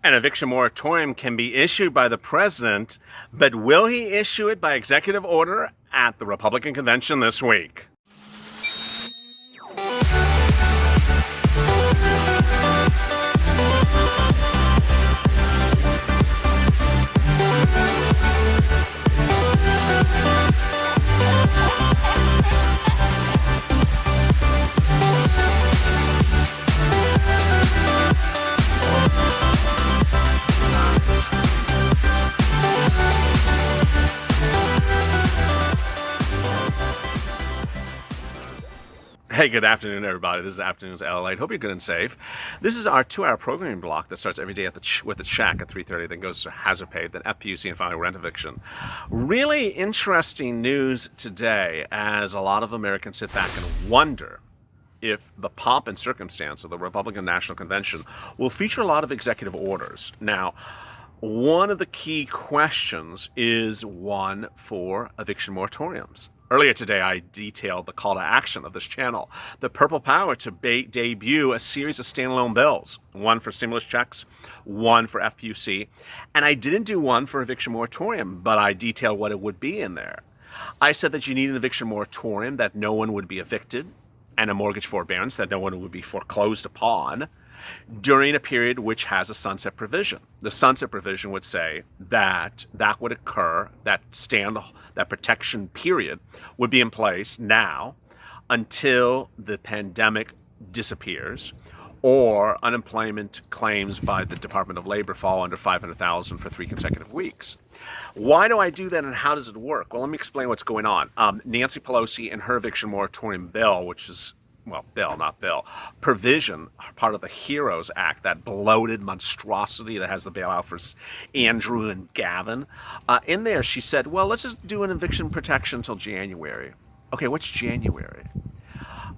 An eviction moratorium can be issued by the president, but will he issue it by executive order at the Republican convention this week? Hey, good afternoon, everybody. This is Afternoons LALATE. Hope you're good and safe. This is our 2-hour programming block that starts every day with the shack at 3:30, then goes to hazard pay, then FPUC, and finally rent eviction. Really interesting news today as a lot of Americans sit back and wonder if the pomp and circumstance of the Republican National Convention will feature a lot of executive orders. Now, one of the key questions is one for eviction moratoriums. Earlier today, I detailed the call to action of this channel, the Purple Power to debut a series of standalone bills, one for stimulus checks, one for FPUC, and I didn't do one for eviction moratorium, but I detailed what it would be in there. I said that you need an eviction moratorium, that no one would be evicted, and a mortgage forbearance, that no one would be foreclosed upon, during a period which has a sunset provision. The sunset provision would say that that would occur, that protection period would be in place now until the pandemic disappears or unemployment claims by the Department of Labor fall under 500,000 for 3 consecutive weeks. Why do I do that and how does it work? Well, let me explain what's going on. Nancy Pelosi and her eviction moratorium bill, which is provision, part of the HEROES Act, that bloated monstrosity that has the bailout for Andrew and Gavin. In there, she said, well, let's just do an eviction protection until January. Okay, what's January?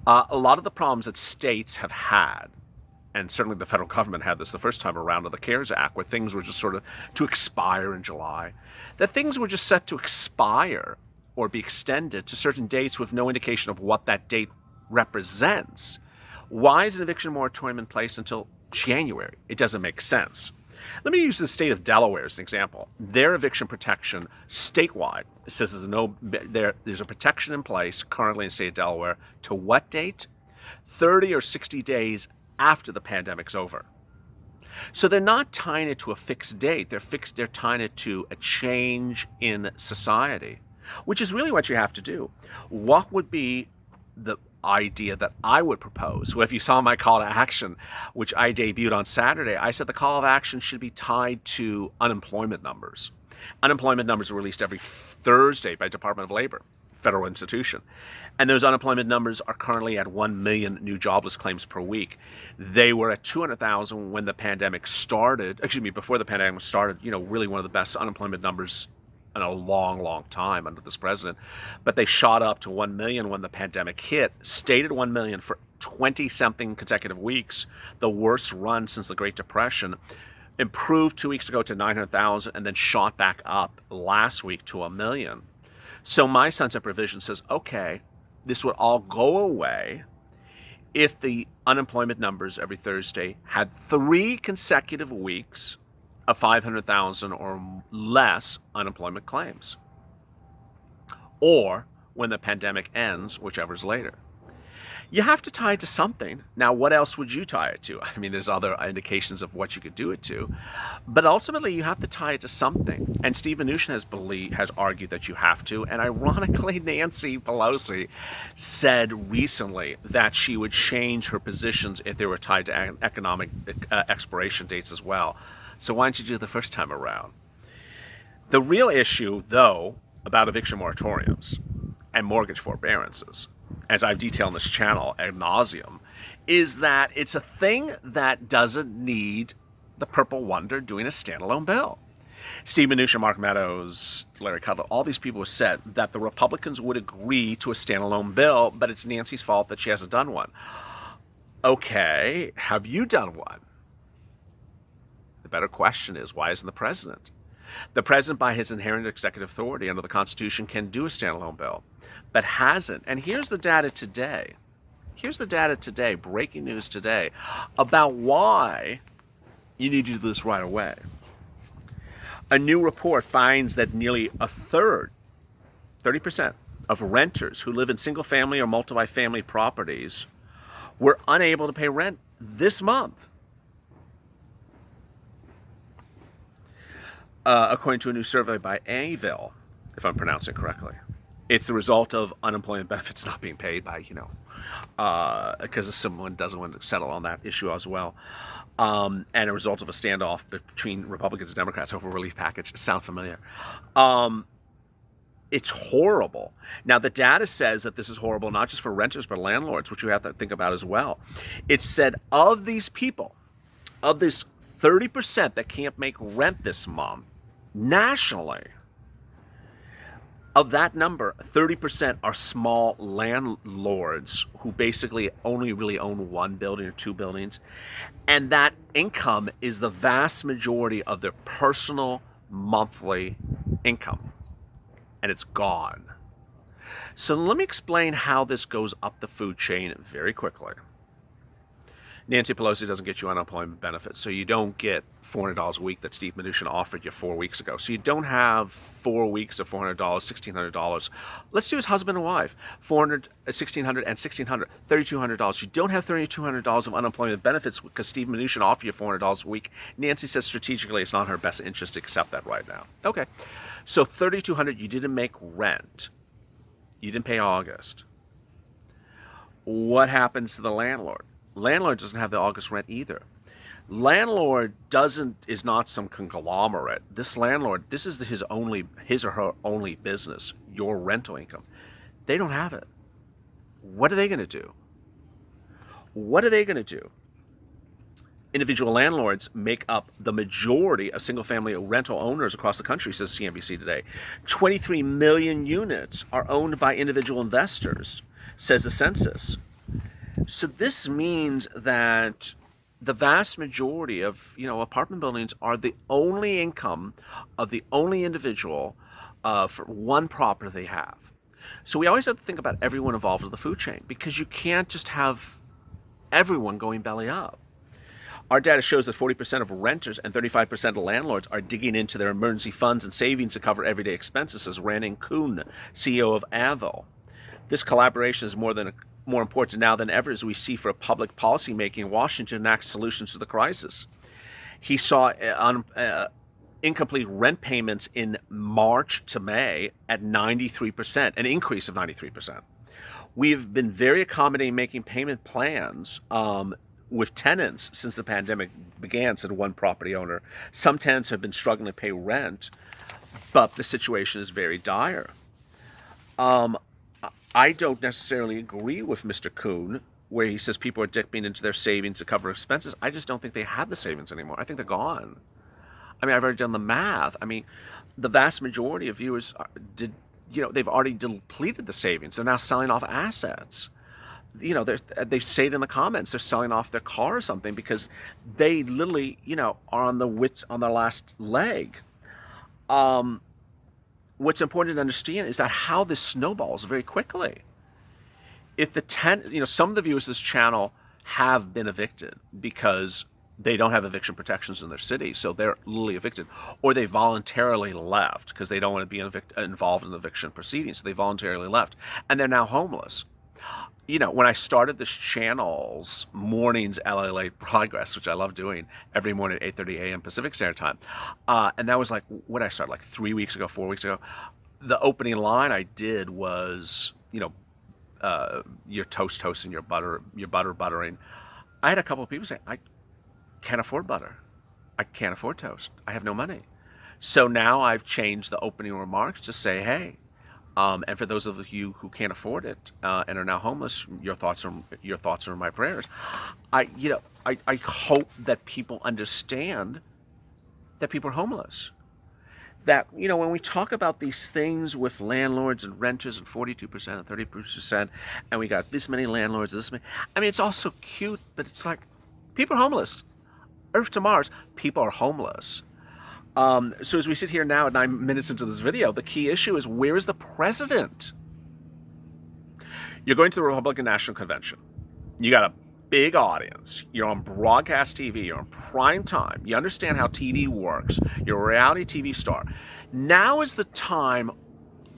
A lot of the problems that states have had, and certainly the federal government had this the first time around of the CARES Act, where things were just sort of to expire in July, that things were just set to expire or be extended to certain dates with no indication of what that date represents. Why is an eviction moratorium in place until January? It doesn't make sense. Let me use the state of Delaware as an example. Their eviction protection statewide says there's a protection in place currently in the state of Delaware to what date? 30 or 60 days after the pandemic's over. So they're not tying it to a fixed date. They're tying it to a change in society, which is really what you have to do. What would be the idea that I would propose? Well, if you saw my call to action, which I debuted on Saturday, I said the call of action should be tied to unemployment numbers. Unemployment numbers are released every Thursday by Department of Labor, federal institution. And those unemployment numbers are currently at 1 million new jobless claims per week. They were at 200,000 when the pandemic started, before the pandemic started, really one of the best unemployment numbers in a long, long time under this president. But they shot up to 1 million when the pandemic hit, stayed at 1 million for 20-something consecutive weeks, the worst run since the Great Depression, improved 2 weeks ago to 900,000, and then shot back up last week to 1 million. So my sunset provision says, okay, this would all go away if the unemployment numbers every Thursday had 3 consecutive weeks of 500,000 or less unemployment claims, or when the pandemic ends, whichever's later. You have to tie it to something. Now, what else would you tie it to? There's other indications of what you could do it to, but ultimately you have to tie it to something. And Steve Mnuchin has argued that you have to, and ironically, Nancy Pelosi said recently that she would change her positions if they were tied to economic expiration dates as well. So why don't you do it the first time around? The real issue, though, about eviction moratoriums and mortgage forbearances, as I've detailed on this channel ad nauseum, is that it's a thing that doesn't need the Purple Wonder doing a standalone bill. Steve Mnuchin, Mark Meadows, Larry Kudlow, all these people have said that the Republicans would agree to a standalone bill, but it's Nancy's fault that she hasn't done one. Okay, have you done one? The better question is, why isn't the president? The president, by his inherent executive authority under the Constitution, can do a standalone bill, but hasn't. And here's the data today. Breaking news today, about why You need to do this right away. A new report finds that nearly a third, 30%, of renters who live in single-family or multi-family properties were unable to pay rent this month. According to a new survey by Avil, if I'm pronouncing it correctly. It's the result of unemployment benefits not being paid by, because someone doesn't want to settle on that issue as well. And a result of a standoff between Republicans and Democrats over a relief package. Sound familiar? It's horrible. Now, the data says that this is horrible not just for renters but landlords, which you have to think about as well. It said of these people, of this 30% that can't make rent this month, nationally, of that number, 30% are small landlords who basically only really own one building or two buildings. And that income is the vast majority of their personal monthly income. And it's gone. So let me explain how this goes up the food chain very quickly. Nancy Pelosi doesn't get you unemployment benefits, so you don't get $400 a week that Steve Mnuchin offered you 4 weeks ago. So you don't have 4 weeks of $400, $1,600. Let's do as husband and wife, $400, $1,600, and $1,600, $3,200. You don't have $3,200 of unemployment benefits because Steve Mnuchin offered you $400 a week. Nancy says strategically it's not in her best interest to accept that right now. Okay, so $3,200, you didn't make rent. You didn't pay August. What happens to the landlord? Landlord doesn't have the August rent either. Landlord is not some conglomerate. This landlord, this is his or her only business, your rental income. They don't have it. What are they going to do? What are they going to do? Individual landlords make up the majority of single-family rental owners across the country, says CNBC today. 23 million units are owned by individual investors, says the census. So this means that the vast majority of apartment buildings are the only income of the only individual for one property they have. So we always have to think about everyone involved in the food chain because you can't just have everyone going belly up. Our data shows that 40% of renters and 35% of landlords are digging into their emergency funds and savings to cover everyday expenses, says Ranning Kuhn, CEO of Avil. This collaboration is more important now than ever as we see for public policy making in Washington enact solutions to the crisis. He saw incomplete rent payments in March to May at 93%, an increase of 93%. We've been very accommodating making payment plans with tenants since the pandemic began, said one property owner. Some tenants have been struggling to pay rent, but the situation is very dire. I don't necessarily agree with Mr. Kuhn, where he says people are dipping into their savings to cover expenses. I just don't think they have the savings anymore. I think they're gone. I mean, I've already done the math. I mean, the vast majority of viewers they've already depleted the savings. They're now selling off assets. They say it in the comments. They're selling off their car or something because they literally, are on their last leg. What's important to understand is that how this snowballs very quickly. If some of the viewers of this channel have been evicted because they don't have eviction protections in their city, so they're literally evicted, or they voluntarily left because they don't want to be involved in eviction proceedings, so they voluntarily left, and they're now homeless. When I started this channel's mornings LALATE progress, which I love doing every morning at 8:30 a.m. Pacific Standard Time, and that was like, what did I start, like 4 weeks ago? The opening line I did was, your toast and your butter buttering. I had a couple of people say, I can't afford butter. I can't afford toast. I have no money. So now I've changed the opening remarks to say, hey, and for those of you who can't afford it and are now homeless, your thoughts are my prayers. I hope that people understand that people are homeless. That when we talk about these things with landlords and renters and 42% and 30%, and we got this many landlords, this many. I mean, it's all so cute, but it's like people are homeless. Earth to Mars, people are homeless. So as we sit here now at 9 minutes into this video, the key issue is, where is the president? You're going to the Republican National Convention. You got big audience. You're on broadcast TV. You're on prime time. You understand how TV works. You're a reality TV star. Now is the time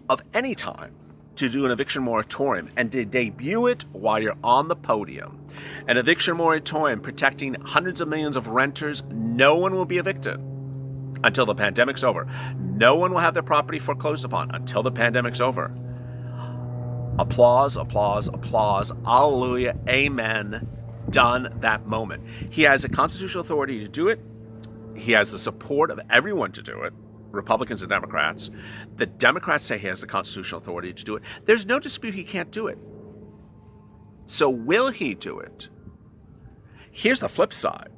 of any time to do an eviction moratorium and to debut it while you're on the podium. An eviction moratorium protecting hundreds of millions of renters. No one will be evicted until the pandemic's over. No one will have their property foreclosed upon until the pandemic's over. Applause, applause, applause. Hallelujah. Amen. Done that moment. He has a constitutional authority to do it. He has the support of everyone to do it. Republicans and Democrats. The Democrats say he has the constitutional authority to do it. There's no dispute he can't do it. So will he do it? Here's the flip side.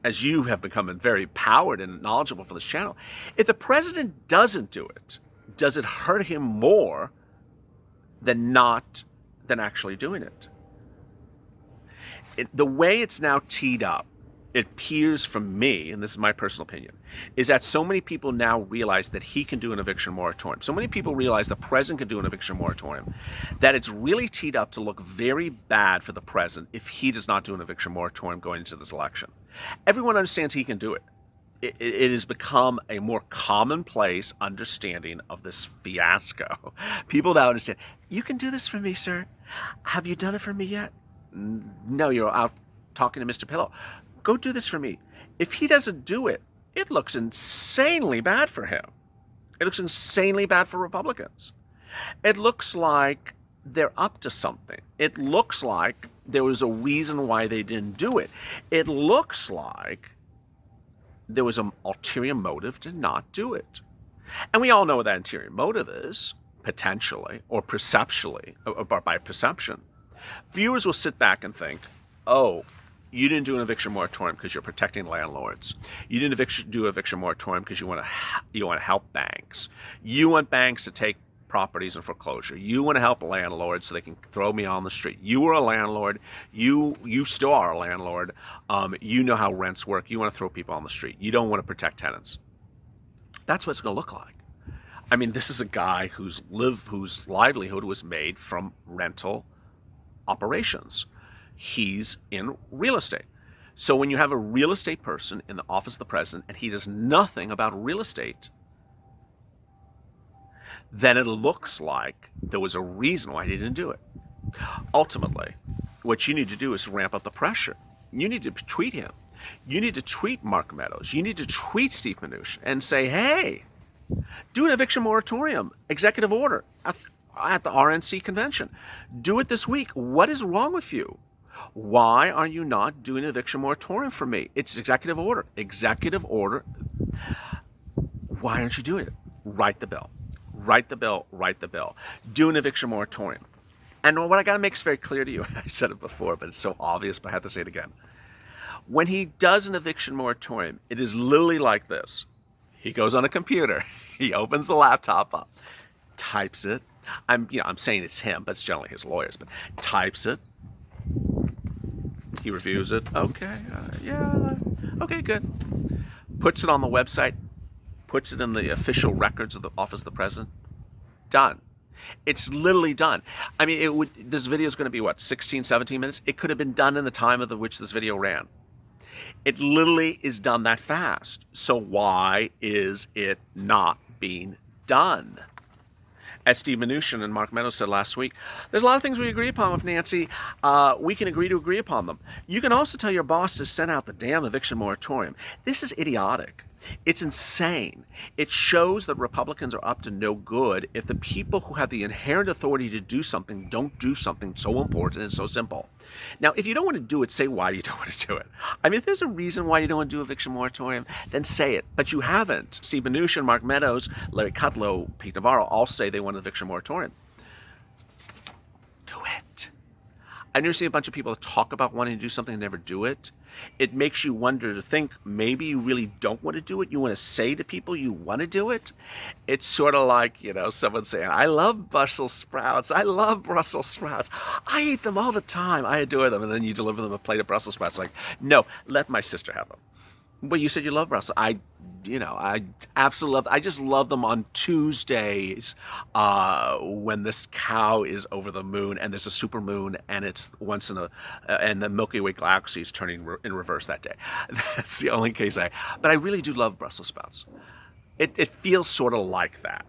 As you have become very powered and knowledgeable for this channel, if the president doesn't do it, does it hurt him more than actually doing it? The way it's now teed up, it appears from me, and this is my personal opinion, is that so many people now realize that he can do an eviction moratorium. So many people realize the president can do an eviction moratorium, that it's really teed up to look very bad for the president if he does not do an eviction moratorium going into this election. Everyone understands he can do it. It has become a more commonplace understanding of this fiasco. People now understand, you can do this for me, sir. Have you done it for me yet? No, you're out talking to Mr. Pillow. Go do this for me. If he doesn't do it, it looks insanely bad for him. It looks insanely bad for Republicans. It looks like they're up to something. It looks like there was a reason why they didn't do it. It looks like there was an ulterior motive to not do it. And we all know what that ulterior motive is, potentially, or perceptually, or by perception. Viewers will sit back and think, oh, you didn't do an eviction moratorium because you're protecting landlords. You didn't do an eviction moratorium because you want to help banks. You want banks to take properties in foreclosure. You want to help landlords so they can throw me on the street. You were a landlord. You still are a landlord. You know how rents work. You want to throw people on the street. You don't want to protect tenants. That's what it's going to look like. I mean, this is a guy whose livelihood was made from rental operations. He's in real estate. So when you have a real estate person in the office of the president and he does nothing about real estate, then it looks like there was a reason why he didn't do it. Ultimately, what you need to do is ramp up the pressure. You need to tweet him. You need to tweet Mark Meadows. You need to tweet Steve Mnuchin and say, hey, do an eviction moratorium, executive order at the RNC convention. Do it this week. What is wrong with you? Why are you not doing an eviction moratorium for me? It's executive order. Executive order. Why aren't you doing it? Write the bill. Write the bill. Write the bill. Do an eviction moratorium. And what I got to make very clear to you, I said it before, but it's so obvious, but I have to say it again. When he does an eviction moratorium, it is literally like this. He goes on a computer. He opens the laptop up, types it. I'm saying it's him, but it's generally his lawyers, but types it. He reviews it. Okay, okay, good. Puts it on the website, puts it in the official records of the Office of the President. Done. It's literally done. I mean, this video is going to be, 16, 17 minutes? It could have been done in the time of which this video ran. It literally is done that fast. So why is it not being done? As Steve Mnuchin and Mark Meadows said last week, there's a lot of things we agree upon with Nancy. We can agree upon them. You can also tell your boss to send out the damn eviction moratorium. This is idiotic. It's insane. It shows that Republicans are up to no good if the people who have the inherent authority to do something don't do something so important and so simple. Now, if you don't want to do it, say why you don't want to do it. I mean, if there's a reason why you don't want to do eviction moratorium, then say it. But you haven't. Steve Mnuchin, Mark Meadows, Larry Kudlow, Pete Navarro all say they want an eviction moratorium. Do it. I've never seen a bunch of people talk about wanting to do something and never do it. It makes you wonder to think maybe you really don't want to do it. You want to say to people you want to do it. It's sort of like, someone saying, I love Brussels sprouts. I love Brussels sprouts. I eat them all the time. I adore them. And then you deliver them a plate of Brussels sprouts. Like, no, let my sister have them. But you said you love Brussels. I I absolutely love. I just love them on Tuesdays when this cow is over the moon and there's a super moon and it's once in a and the Milky Way galaxy is turning in reverse that day. That's the only case but I really do love Brussels sprouts. It feels sort of like that.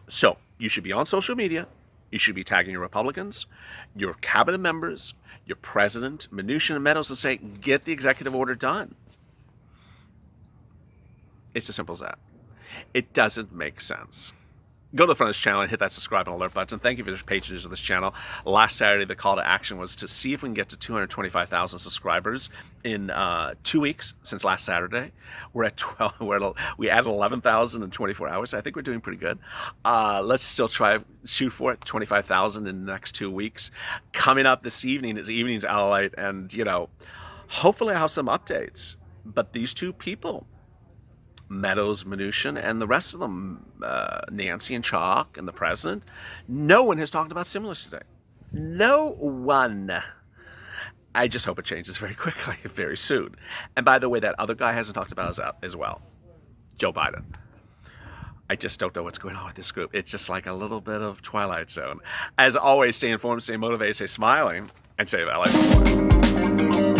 So you should be on social media. You should be tagging your Republicans, your cabinet members, your president, Mnuchin and Meadows, and say, get the executive order done. It's as simple as that. It doesn't make sense. Go to the front of this channel and hit that subscribe and alert button. Thank you for your patronage of this channel. Last Saturday, the call to action was to see if we can get to 225,000 subscribers in 2 weeks since last Saturday. We're at 12. We added 11,000 in 24 hours. I think we're doing pretty good. Let's still shoot for it. 25,000 in the next 2 weeks. Coming up this evening is Evenings LALATE, and hopefully I'll have some updates. But these two people, Meadows, Mnuchin, and the rest of them, Nancy and Chalk and the president, no one has talked about stimulus today. No one. I just hope it changes very quickly, very soon. And by the way, that other guy hasn't talked about as well, Joe Biden. I just don't know what's going on with this group. It's just like a little bit of Twilight Zone. As always, stay informed, stay motivated, stay smiling, and stay valid.